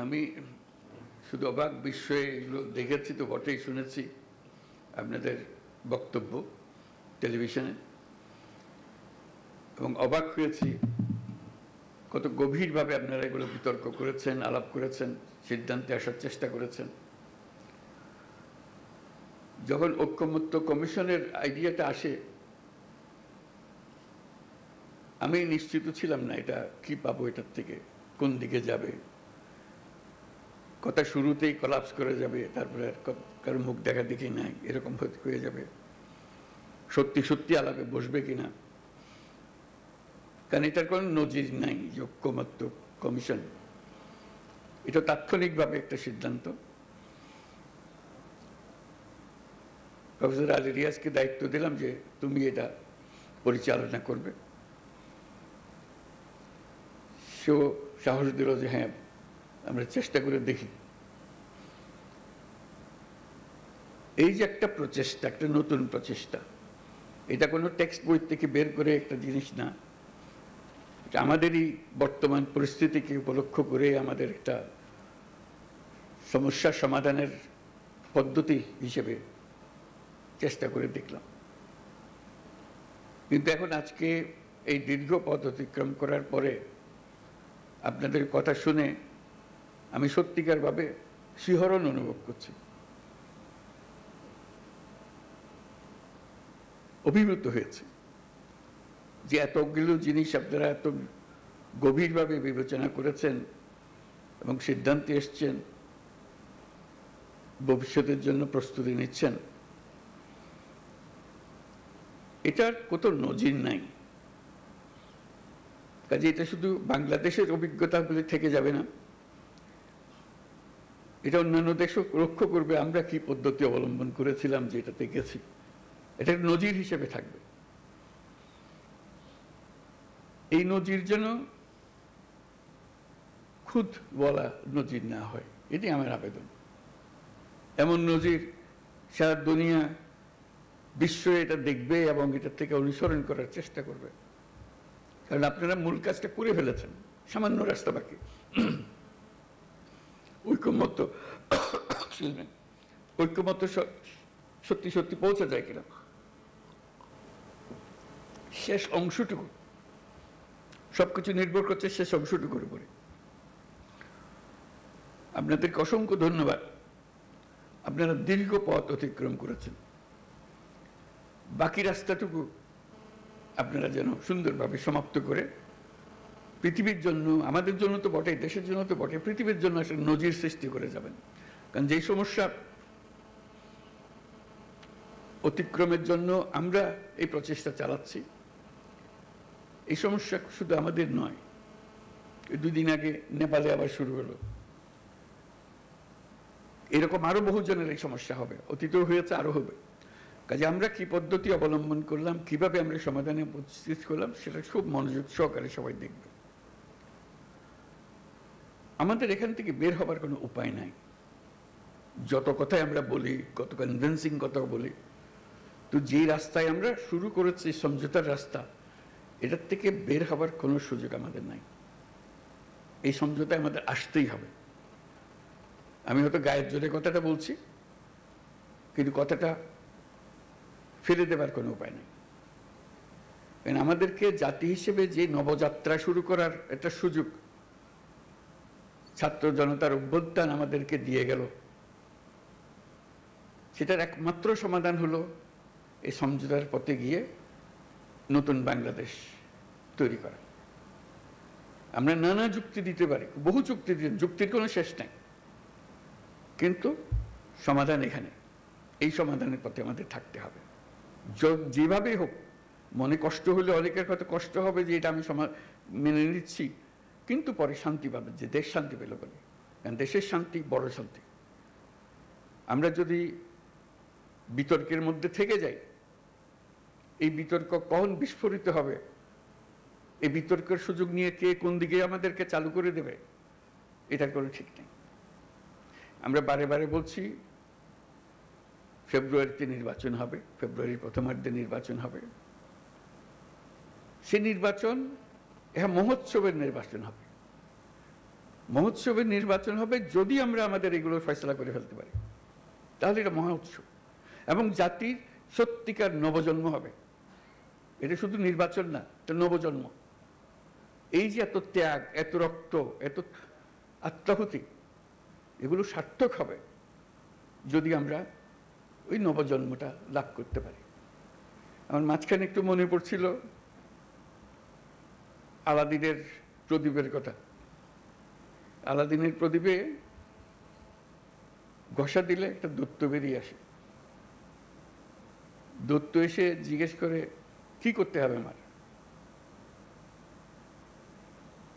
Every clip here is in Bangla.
আমি শুধু অবাক বিস্ময়ে এগুলো দেখেছি তো বটেই, শুনেছি আপনাদের বক্তব্য টেলিভিশনে, এবং অবাক হয়েছি কত গভীরভাবে আপনারা এগুলো বিতর্ক করেছেন, আলাপ করেছেন, সিদ্ধান্তে আসার চেষ্টা করেছেন। যখন ঐকমত্য কমিশনের আইডিয়াটা আসে, আমি নিশ্চিত ছিলাম না এটা কি পাবো, এটার থেকে কোন দিকে যাবে। কথা শুরুতেই কলাপস করে যাবে, তারপরে কারো মুখ দেখা দেখি নাই এরকম হয়ে যাবে, সত্যি সত্যি আলাপে বসবে কিনা। কারণ এটার কোনো নজির নাই যে ঐকমত্য কমিশন, এটা তাৎক্ষণিকভাবে একটা সিদ্ধান্ত। প্রফেসর আলী রিয়াজকে দায়িত্ব দিলাম যে তুমি এটা পরিচালনা করবে। সেও সাহস দিল যে হ্যাঁ আমরা চেষ্টা করে দেখি। এই যে একটা প্রচেষ্টা, একটা নতুন প্রচেষ্টা, এটা কোনো টেক্সট বই থেকে বের করে একটা জিনিস না, এটা আমাদেরই বর্তমান পরিস্থিতিকে উপলক্ষ করে আমাদের একটা সমস্যার সমাধানের পদ্ধতি হিসেবে চেষ্টা করে দেখলাম। কিন্তু এখন আজকে এই দীর্ঘ পথ অতিক্রম করার পরে আপনাদের কথা শুনে আমি সত্যিকারভাবে শিহরণ অনুভব করছি, অভিভূত হয়েছে যে এতগুলো জিনিস আপনারা এত গভীরভাবে বিবেচনা করেছেন এবং সিদ্ধান্তে এসছেন, ভবিষ্যতের জন্য প্রস্তুতি নিচ্ছেন। এটার কত নজির নাই। কাজে এটা শুধু বাংলাদেশের অভিজ্ঞতা বলে থেকে যাবে না, এটা অন্যান্য দেশও লক্ষ্য করবে আমরা কি পদ্ধতি অবলম্বন করেছিলাম যে এটাতে গেছি, এটা নজির হিসেবে থাকবে। এই নজির যেন খুদ বলা নজির না হয়, এটি আমার আবেদন। এমন নজির সারা দুনিয়া বিশ্ব এটা দেখবে এবং এটার থেকে অনুসরণ করার চেষ্টা করবে। কারণ আপনারা মূল কাজটা করে ফেলেছেন, সামান্য রাস্তা বাকি। ঐকমত্য সত্যি সত্যি পৌঁছে যায় কিনা, শেষ অংশটুকু, সবকিছু নির্ভর করছে শেষ অংশটুকুর উপরে। আপনাদেরকে অসংখ্য ধন্যবাদ, আপনারা দীর্ঘ পথ অতিক্রম করেছেন। বাকি রাস্তাটুকু আপনারা যেন সুন্দরভাবে সমাপ্ত করে পৃথিবীর জন্য, আমাদের জন্য তো বটে, দেশের জন্য তো বটে, পৃথিবীর জন্য একটা নজির সৃষ্টি করে যাবেন। কারণ যেই সমস্যা অতিক্রমের জন্য আমরা এই প্রচেষ্টা চালাচ্ছি, এই সমস্যা শুধু আমাদের নয়। 2 দিন আগে নেপালে আবার শুরু হলো, এরকম আরো বহুজনের এই সমস্যা হবে, অতীতেও হয়েছে, আরো হবে। কাজে আমরা কি পদ্ধতি অবলম্বন করলাম, কিভাবে আমরা সমাধানে উপস্থিত করলাম, সেটা খুব মনোযোগ সহকারে সবাই দেখবে। আমাদের এখান থেকে বের হবার কোনো উপায় নাই। যত কথাই আমরা বলি, কত কনভিন্সিং কথা বলি, তো যে রাস্তায় আমরা শুরু করেছি সমঝোতার রাস্তা, এটার থেকে বের হবার কোনো সুযোগ আমাদের নাই। এই সমঝোতায় আমাদের আসতেই হবে। আমি হয়তো গায়ের জোরে কথাটা বলছি, কিন্তু কথাটা ফেলে দেবার কোনো উপায় নেই। কারণ আমাদেরকে জাতি হিসেবে যে নবযাত্রা শুরু করার একটা সুযোগ ছাত্র জনতার অভ্যুত্থান আমাদেরকে দিয়ে গেল, সেটার একমাত্র সমাধান হলো এই সমঝোতার পথে গিয়ে নতুন বাংলাদেশ তৈরি করা। আমরা নানা যুক্তি দিতে পারি, বহু যুক্তি, যুক্তির কোনো শেষ নাই, কিন্তু সমাধান এখানে। এই সমাধানের পথে আমাদের থাকতে হবে, যেভাবেই হোক। মনে কষ্ট হলে অনেকের হয়তো কষ্ট হবে যে এটা আমি মেনে নিচ্ছি, কিন্তু পরে শান্তি পাবে, যে দেশ শান্তি পেল বলে। কারণ দেশের শান্তি বড় শান্তি। আমরা যদি বিতর্কের মধ্যে থেকে যাই, এই বিতর্ক কখন বিস্ফোরিত হবে, এই বিতর্কের সুযোগ নিয়ে কে কোন দিকে আমাদেরকে চালু করে দেবে, এটার কোনো ঠিক নেই। আমরা বারে বারে বলছি ফেব্রুয়ারিতে নির্বাচন হবে, ফেব্রুয়ারির প্রথমার্ধে নির্বাচন হবে। সে নির্বাচন মহোৎসবের নির্বাচন হবে। মহোৎসবের নির্বাচন হবে যদি আমরা আমাদের এগুলোর ফয়সলা করে ফেলতে পারি, তাহলে এটা মহা উৎসব এবং জাতির সত্যিকার নবজন্ম হবে। এটা শুধু নির্বাচন না, এটা নবজন্ম। এই যে এত ত্যাগ, এত রক্ত, এত আত্মাহুতি, এগুলো সার্থক হবে যদি আমরা ওই নবজন্মটা লাভ করতে পারি। আমার মাঝখানে একটু মনে পড়ছিল আলাদিনের প্রদীপের কথা। আলাদিনের প্রদীপে ঘষা দিলে একটা দৈত্য বেরিয়ে আসে। দৈত্য এসে জিজ্ঞেস করে, কি করতে হবে আমার?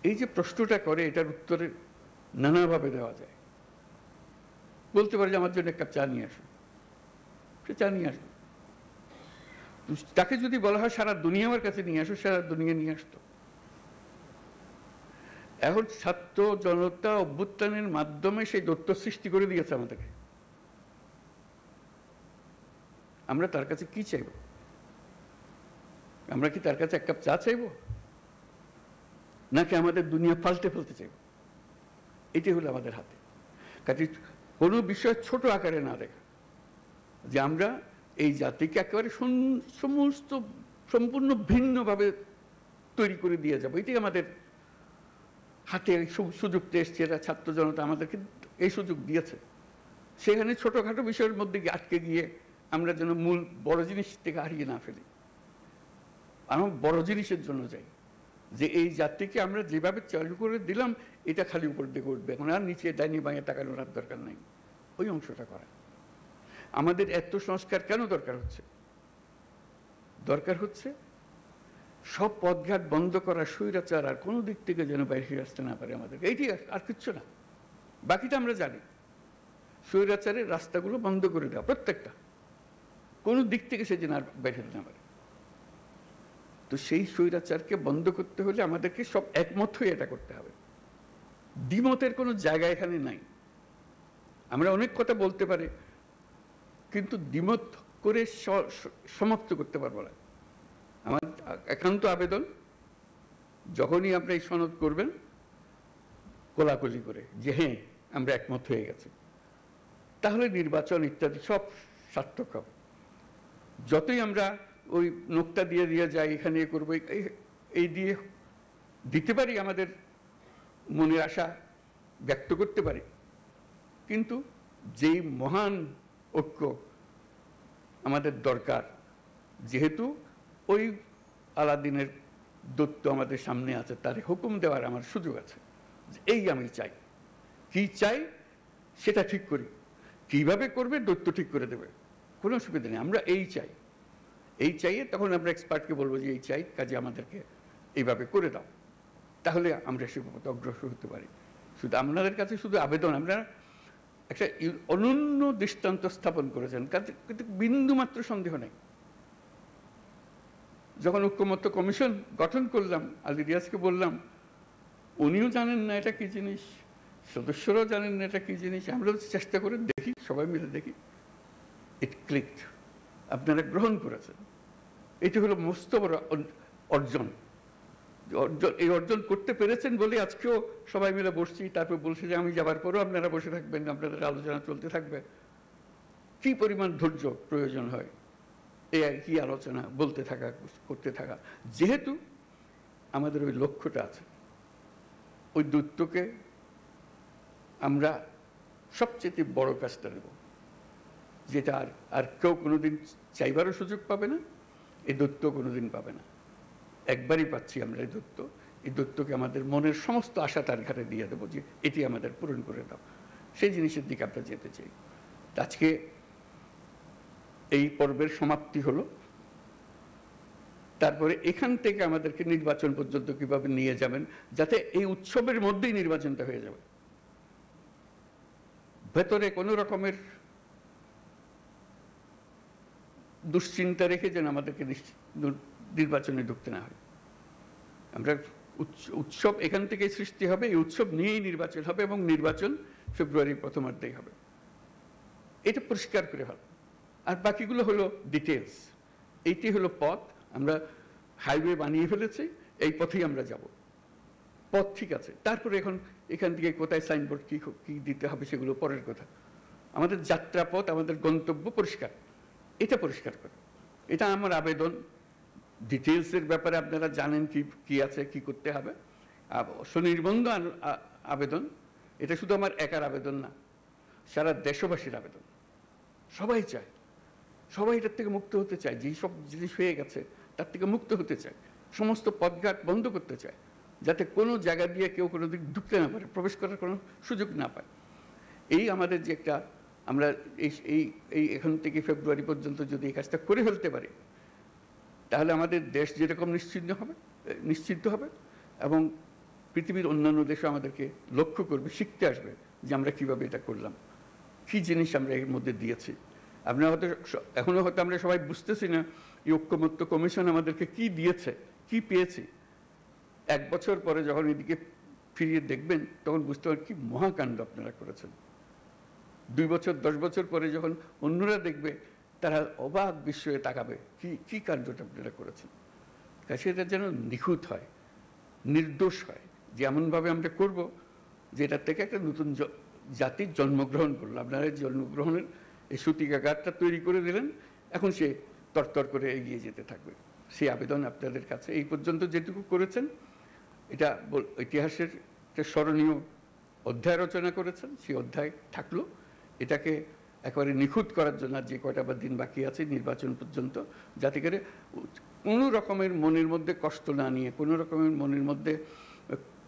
এই যে প্রশ্নটা করে, এটার উত্তরে নানাভাবে দেওয়া যায়। বলতে পারে যে আমার জন্য এক কাপ চা নিয়ে আসো, সে চা নিয়ে আসবে। তাকে যদি বলা হয় সারা দুনিয়া আমার কাছে নিয়ে আসো, সারা দুনিয়া নিয়ে আসতো। এখন ছাত্র জনতা অভ্যুত্থানের মাধ্যমে সেই দৈত্য সৃষ্টি করে দিয়েছে আমাদেরকে। আমরা তার কাছে কি চাইব? আমরা কি তার কাছে এক কাপ চা চাইব, নাকি আমাদের দুনিয়া পাল্টে ফেলতে চাইব? এটি হলো আমাদের হাতে। কাজে কোনো বিষয় ছোট আকারে না দেখা, যে আমরা এই জাতিকে একেবারে সমস্ত সম্পূর্ণ ভিন্নভাবে তৈরি করে দিয়ে যাবো, এটি আমাদের হাতে সুযোগটা এসছে। এরা ছাত্র জনতা আমাদেরকে এই সুযোগ দিয়েছে। সেখানে ছোটখাটো বিষয়ের মধ্যে আটকে গিয়ে আমরা যেন মূল বড় জিনিস থেকে হারিয়ে না ফেলি। আমরা বড় জিনিসের জন্য যাই, যে এই জাতিকে আমরা যেভাবে চালু করে দিলাম, এটা খালি উপর দিকে উঠবে, এখন আর নিচে ডাইনি বাঁয়ে তাকানোর আর দরকার নাই। ওই অংশটা করা। আমাদের এত সংস্কার কেন দরকার হচ্ছে? দরকার হচ্ছে সব পথঘাট বন্ধ করা, স্বৈরাচার আর কোনো দিক থেকে যেন বাইরে আসতে না পারে আমাদের। এইটি আর কিচ্ছু না, বাকিটা আমরা জানি। স্বৈরাচারের রাস্তাগুলো বন্ধ করে দেওয়া, প্রত্যেকটা, কোনো দিক থেকে সে যেন আর বাইরে না পারে। তো সেই স্বৈরাচারকে বন্ধ করতে হলে আমাদেরকে সব একমত হয়ে এটা করতে হবে। দ্বিমতের কোনো জায়গা এখানে নাই। আমরা অনেক কথা বলতে পারি, কিন্তু দ্বিমত করে সমাপ্ত করতে পারবো না। আমার একান্ত আবেদন, যখনই আপনি এই সনদ করবেন, কোলাকুলি করে যে হ্যাঁ আমরা একমত হয়ে গেছি, তাহলে নির্বাচন ইত্যাদি সব সার্থক হবে। যতই আমরা ওই নোকটা দিয়ে দিয়ে যাই, এখানে এ করবো, এই দিয়ে দিতে পারি, আমাদের মনের আশা ব্যক্ত করতে পারি, কিন্তু যেই মহান ঐক্য আমাদের দরকার, যেহেতু ওই আলাদিনের দৈত্য আমাদের সামনে আছে, তার হুকুম দেওয়ার আমার সুযোগ আছে। এই আমি চাই, কি চাই সেটা ঠিক করি, কিভাবে করবে দৈত্য ঠিক করে দেবে, কোনো অসুবিধা নেই। আমরা এই চাই, এই চাইয়ে তখন আমরা এক্সপার্টকে বলবো যে এই চাই, কাজে আমাদেরকে এইভাবে করে দাও, তাহলে আমরা সে পথে অগ্রসর হতে পারি। শুধু আপনাদের কাছে শুধু আবেদন, আমরা একটা অনন্য দৃষ্টান্ত স্থাপন করেছেন, কিন্তু বিন্দুমাত্র সন্দেহ নেই। যখন ঐক্যমত্য কমিশন গঠন করলাম, আলী রিয়াজকে বললাম, উনিও জানেন না এটা কি জিনিস, সদস্যরাও জানেন না এটা কি জিনিস, আমরা চেষ্টা করে দেখি, সবাই মিলে দেখি, ইট ক্লিকড, আপনারা গ্রহণ করেছেন। এটি হলো মস্ত বড় অর্জন। এই অর্জন করতে পেরেছেন বলে আজকেও সবাই মিলে বসছি, তারপর বলছি যে আমি যাবার পরও আপনারা বসে থাকবেন, আপনাদের আলোচনা চলতে থাকবে। কি পরিমাণ ধৈর্য প্রয়োজন হয় এই কি আলোচনা বলতে থাকা, করতে থাকা, যেহেতু আমাদের ওই লক্ষ্যটা আছে। ওই দৈত্যকে আমরা সবচেয়ে বড় কাজটা দেব, যেটা আর কেউ কোনোদিন চাইবারও সুযোগ পাবে না, এই দৈত্য কোনোদিন পাবে না। একবারই পাচ্ছি আমরা এই দৈত্য। এই দৈত্যকে আমাদের মনের সমস্ত আশা তার ঘাটে দিয়ে দেবো, যে এটি আমাদের পূরণ করে দাও। সেই জিনিসের দিকে আমরা যেতে চাই। আজকে এই পর্বের সমাপ্তি হলো। তারপরে এখান থেকে আমাদেরকে নির্বাচন পর্যন্ত কিভাবে নিয়ে যাবেন, যাতে এই উৎসবের মধ্যেই নির্বাচনটা হয়ে যাবে, ভেতরে কোনো রকমের দুশ্চিন্তা রেখে যেন আমাদেরকে নির্বাচনে ঢুকতে না হয়। আমরা উৎসব এখান থেকে সৃষ্টি হবে, এই উৎসব নিয়েই নির্বাচন হবে, এবং নির্বাচন ফেব্রুয়ারির প্রথমার্ধেই হবে। এটা পরিষ্কার করে ভালো। আর বাকিগুলো হলো ডিটেলস। এইটি হলো পথ। আমরা হাইওয়ে বানিয়ে ফেলেছি, এই পথেই আমরা যাব। পথ ঠিক আছে, তারপরে এখন এখান থেকে কোথায় সাইনবোর্ড কি দিতে হবে সেগুলো পরের কথা। আমাদের যাত্রাপথ, আমাদের গন্তব্য পরিষ্কার, এটা পরিষ্কার করে। এটা আমার আবেদন। ডিটেলসের ব্যাপারে আপনারা জানেন কি আছে, কি করতে হবে। স্বনির্বন্ধ আবেদন, এটা শুধু আমার একার আবেদন না, সারা দেশবাসীর আবেদন। সবাই চায়, সবাই এটার থেকে মুক্ত হতে চায়। যেই সব জিনিস হয়ে গেছে তার থেকে মুক্ত হতে চায়। সমস্ত পথঘাট বন্ধ করতে চায়, যাতে কোনো জায়গা দিয়ে কেউ কোনো দিক ঢুকতে না পারে, প্রবেশ করার কোনো সুযোগ না পায়। এই আমাদের যে একটা, আমরা এই এখান থেকে ফেব্রুয়ারি পর্যন্ত যদি এই কাজটা করে ফেলতে পারি, তাহলে আমাদের দেশ যেরকম নিশ্চিন্ত হবে এবং পৃথিবীর অন্যান্য দেশও আমাদেরকে লক্ষ্য করবে, শিখতে আসবে যে আমরা কিভাবে এটা করলাম, কি জিনিস আমরা এর মধ্যে দিয়েছি। আমরা হয়তো এখনো হয়তো আমরা সবাই বুঝতেছি না এই ঐক্যমত্য কমিশন আমাদেরকে কি দিয়েছে, কি পেয়েছি। 1 বছর পরে যখন এদিকে ফিরিয়ে দেখবেন তখন বুঝতে পারবেন কি মহাকাণ্ড আপনারা করেছেন। 2 বছর 10 বছর পরে যখন অন্যরা দেখবে, তারা অবাক বিস্ময়ে তাকাবে কি কাণ্ডটা আপনারা করেছেন। সেটা যেন নিখুঁত হয়, নির্দোষ হয়, যে এমনভাবে আমরা করব যে এটার থেকে একটা নতুন জাতির জন্মগ্রহণ করলো। আপনারা জন্মগ্রহণের এই সূতিকাগারটা তৈরি করে দিলেন, এখন সে তরতর করে এগিয়ে যেতে থাকবে। সেই আবেদন আপনাদের কাছে। এই পর্যন্ত যেটুকু করেছেন, এটা ইতিহাসের একটা স্মরণীয় অধ্যায় রচনা করেছেন, সেই অধ্যায় থাকলো। এটাকে একেবারে নিখুঁত করার জন্য যে কয়টা বা দিন বাকি আছে নির্বাচন পর্যন্ত, যাতে করে কোনো রকমের মনের মধ্যে কষ্ট না নিয়ে, কোনো রকমের মনের মধ্যে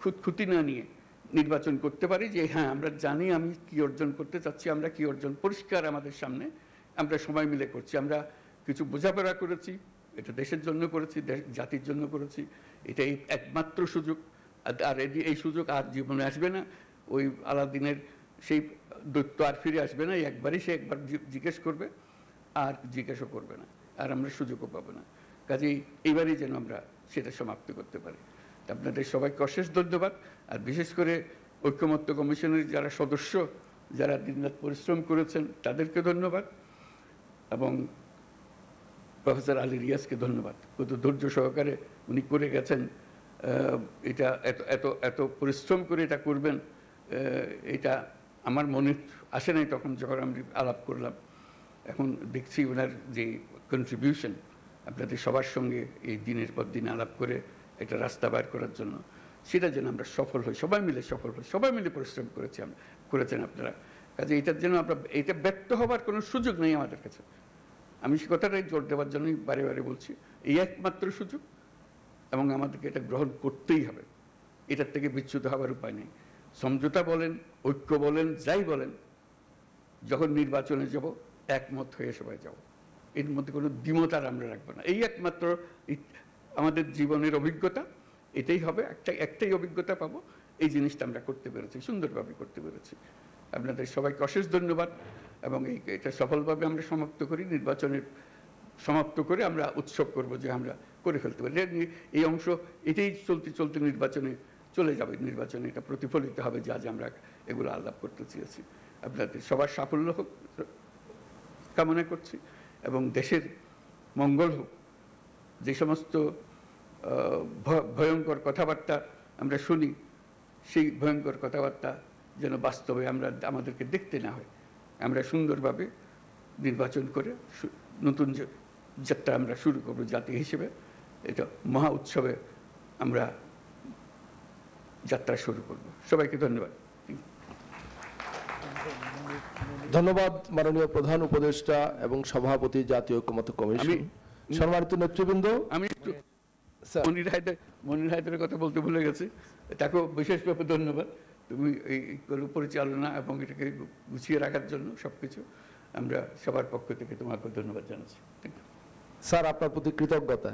খুঁতখুঁতি না নিয়ে নির্বাচন করতে পারি, যে হ্যাঁ আমরা জানি আমি কি অর্জন করতে চাচ্ছি, আমরা কি অর্জন পরিষ্কার আমাদের সামনে, আমরা সবাই মিলে করছি। আমরা কিছু বোঝাপড়া করেছি, এটা দেশের জন্য করেছি, জাতির জন্য করেছি। এটাই একমাত্র সুযোগ। আর এই সুযোগ আর জীবনে আসবে না। ওই আলাদিনের সেই দৈত্য আর ফিরে আসবে না। একবারই সে একবার জিজ্ঞেস করবে, আর জিজ্ঞাসা করবে না, আর আমরা সুযোগও পাবো না। কাজেই এইবারই যেন আমরা সেটা সমাপ্ত করতে পারি। আপনাদের সবাইকে অশেষ ধন্যবাদ। আর বিশেষ করে ঐক্যমত্য কমিশনের যারা সদস্য, যারা দিনরাত পরিশ্রম করেছেন, তাদেরকে ধন্যবাদ। এবং প্রফেসর আলী রিয়াজকে ধন্যবাদ। কত ধৈর্য সহকারে উনি করে গেছেন। এটা এত পরিশ্রম করে এটা করবেন, এটা আমার মনে আসে নাই তখন যখন আমি আলাপ করলাম। এখন দেখছি ওনার যে কন্ট্রিবিউশন আপনাদের সবার সঙ্গে এই দিনের পর দিন আলাপ করে একটা রাস্তা বার করার জন্য, সেটা যেন আমরা সফল হই, সবাই মিলে সফল হই। সবাই মিলে পরিশ্রম করেছেন আপনারা। কাজে এটার জন্য এটা ব্যর্থ হবার কোনো সুযোগ নেই আমাদের কাছে। আমি সে কথাটাই জোর দেওয়ার জন্যই বারে বারে বলছি, এই একমাত্র সুযোগ এবং আমাদেরকে এটা গ্রহণ করতেই হবে। এটার থেকে বিচ্যুত হওয়ার উপায় নেই। সমঝোতা বলেন, ঐক্য বলেন, যাই বলেন, যখন নির্বাচনে যাব একমত হয়ে সবাই যাব। এর মধ্যে কোনো দ্বিমত আর আমরা রাখবো না। এই একমাত্র আমাদের জীবনের অভিজ্ঞতা, এটাই হবে। একটাই অভিজ্ঞতা পাবো, এই জিনিসটা আমরা করতে পেরেছি, সুন্দরভাবে করতে পেরেছি। আপনাদের সবাইকে অশেষ ধন্যবাদ। এবং এটা সফলভাবে আমরা সমাপ্ত করি। নির্বাচনের সমাপ্ত করে আমরা উৎসব করব যে আমরা করে ফেলতে পারি। এই অংশ এটাই চলতে নির্বাচনে চলে যাবে। নির্বাচনে এটা প্রতিফলিত হবে যা আমরা এগুলো আলাপ করতে চেয়েছি। আপনাদের সবার সাফল্য হোক কামনা করছি এবং দেশের মঙ্গল হোক। যে সমস্ত ভয়ঙ্কর কথাবার্তা আমরা শুনি, সেই ভয়ঙ্কর কথাবার্তা যেন বাস্তবে আমাদেরকে দেখতে না হয়। আমরা সুন্দরভাবে নির্বাচন করে নতুন যাত্রা আমরা শুরু করব জাতি হিসেবে। এটা মহা উৎসবে আমরা যাত্রা শুরু করব। সবাইকে ধন্যবাদ। ধন্যবাদ মাননীয় প্রধান উপদেষ্টা এবং সভাপতি জাতীয় ঐক্যমত্য কমিশন। সম্মানিত নেতৃবৃন্দ, আমি একটু মনির হায়দারের কথা বলতে ভুলে গেছি। তাকেও বিশেষভাবে ধন্যবাদ। তুমি এই পরিচালনা এবং এটাকে গুছিয়ে রাখার জন্য সবকিছু আমরা সবার পক্ষ থেকে তোমাকে ধন্যবাদ জানাচ্ছি। স্যার আপনার প্রতি কৃতজ্ঞতা।